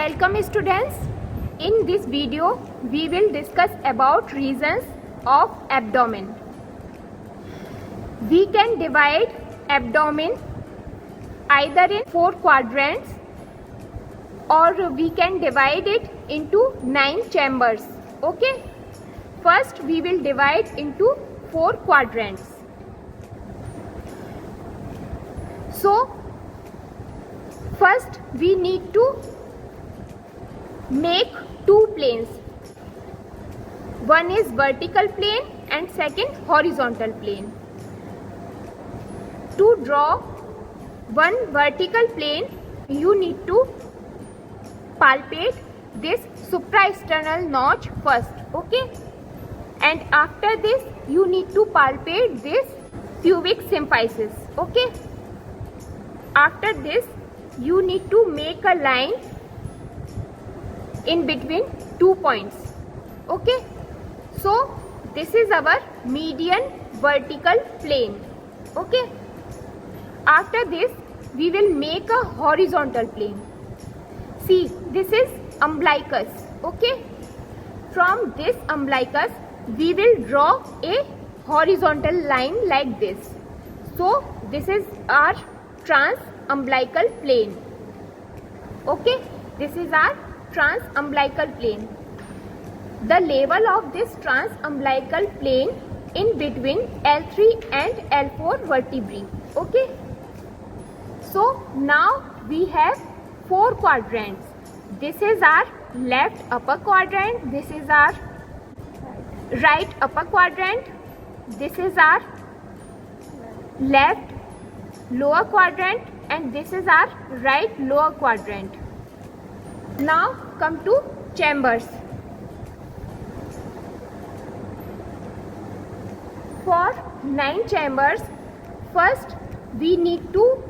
Welcome students. In this video we will discuss about regions of abdomen. We can divide abdomen either in 4 quadrants or we can divide it into 9 chambers. Okay, first we will divide into 4 quadrants. So first we need to make 2 planes. One is vertical plane and second horizontal plane. To draw one vertical plane, you need to palpate this supraesternal notch first, okay? And after this, you need to palpate this pubic symphysis, okay? After this, you need to make a line in between 2 points, okay? So this is our median vertical plane, okay? After this, we will make a horizontal plane. See, this is umbilicus, okay? From this umbilicus, we will draw a horizontal line like this. So this is our transumbilical plane, okay? This is our transumbilical plane. The level of this transumbilical plane in between L3 and L4 vertebrae, okay? So now we have 4 quadrants. This is our left upper quadrant, this is our right upper quadrant, this is our left lower quadrant, and this is our right lower quadrant. Now come to chambers. For 9 chambers, first we need to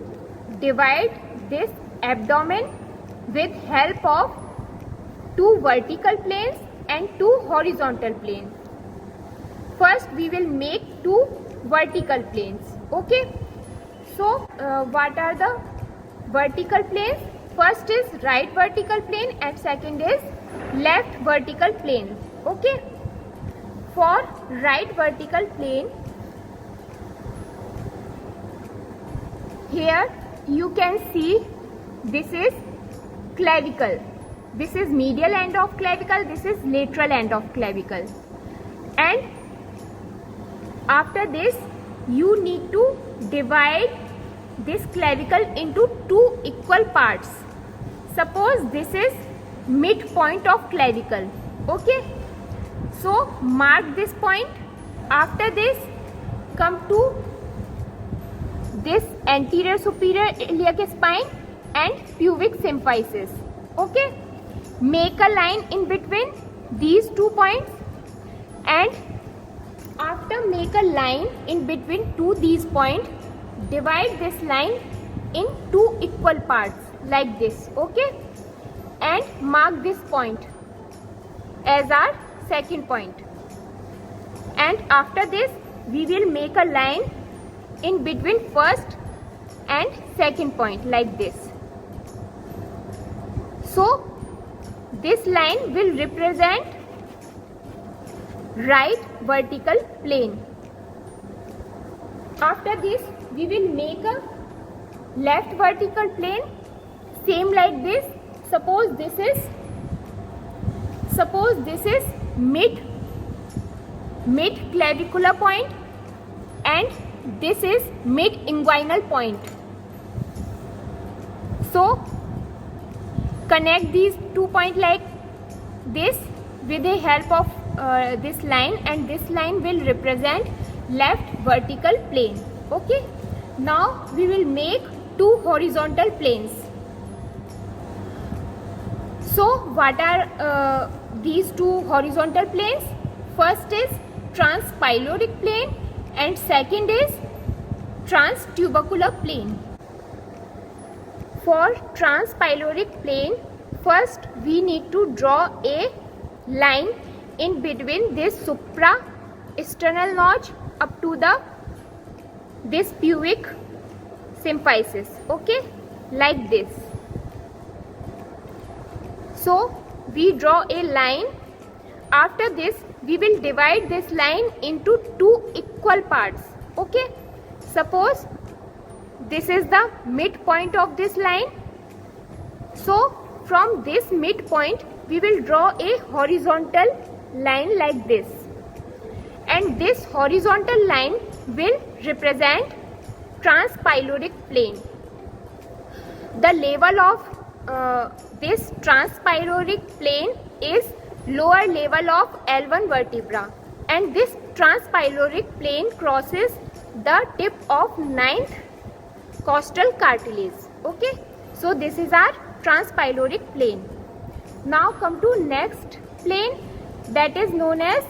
divide this abdomen with help of 2 vertical planes and 2 horizontal planes. First we will make 2 vertical planes, okay? So what are the vertical planes? First is right vertical plane and second is left vertical plane, okay? For right vertical plane, here you can see this is clavicle, this is medial end of clavicle, this is lateral end of clavicle, and after this you need to divide this clavicle into 2 equal parts. Suppose this is midpoint of clavicle, okay? So mark this point. After this, come to this anterior superior iliac spine and pubic symphysis, okay? Make a line in between these 2 points, and after make a line in between these points, divide this line in 2 equal parts like this, okay? And mark this point as our second point. And after this, we will make a line in between first and second point like this. So this line will represent right vertical plane. After this, we will make a left vertical plane, same like this. Suppose this is mid clavicular point and this is mid inguinal point. So connect these 2 points like this with the help of this line, and this line will represent left vertical plane, okay? Now we will make 2 horizontal planes. So what are these 2 horizontal planes? First is transpyloric plane and second is transtubercular plane. For transpyloric plane, first we need to draw a line in between this supraesternal notch up to this pubic symphysis, okay, like this. So we draw a line. After this we will divide this line into two equal parts. Okay, suppose this is the midpoint of this line. So from this midpoint we will draw a horizontal line like this, and this horizontal line will represent transpyloric plane. The level of this transpyloric plane is lower level of L1 vertebra, and this transpyloric plane crosses the tip of 9th costal cartilage. Okay, so this is our transpyloric plane. Now come to next plane, that is known as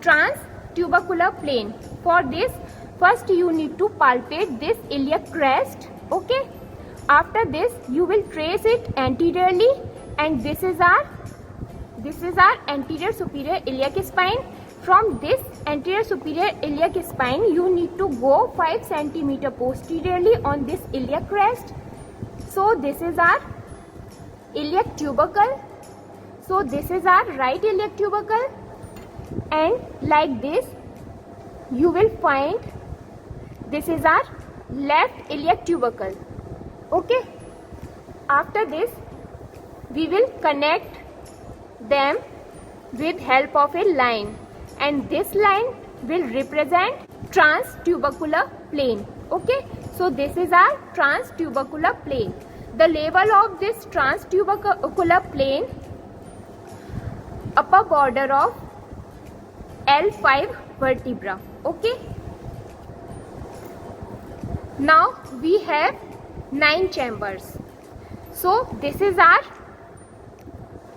transtubercular plane. For this, first you need to palpate this iliac crest. Okay, after this you will trace it anteriorly, and this is our anterior superior iliac spine. From this anterior superior iliac spine you need to go 5 cm posteriorly on this iliac crest. So this is our iliac tubercle. So this is our right iliac tubercle, and like this you will find this is our left iliac tubercle. Okay, after this we will connect them with help of a line, and this line will represent transtubercular plane. Okay, so this is our transtubercular plane. The level of this transtubercular plane, upper border of L5 vertebra. Okay, now we have 9 chambers. So this is our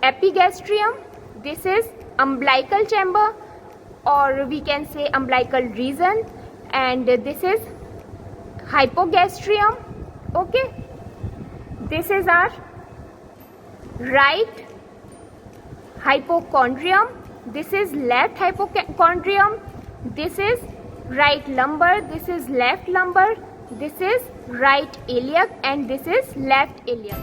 epigastrium, this is umbilical chamber, or we can say umbilical region, and this is hypogastrium. Okay, this is our right hypochondrium, this is left hypochondrium, this is right lumbar, this is left lumbar, this is right iliac, and this is left iliac.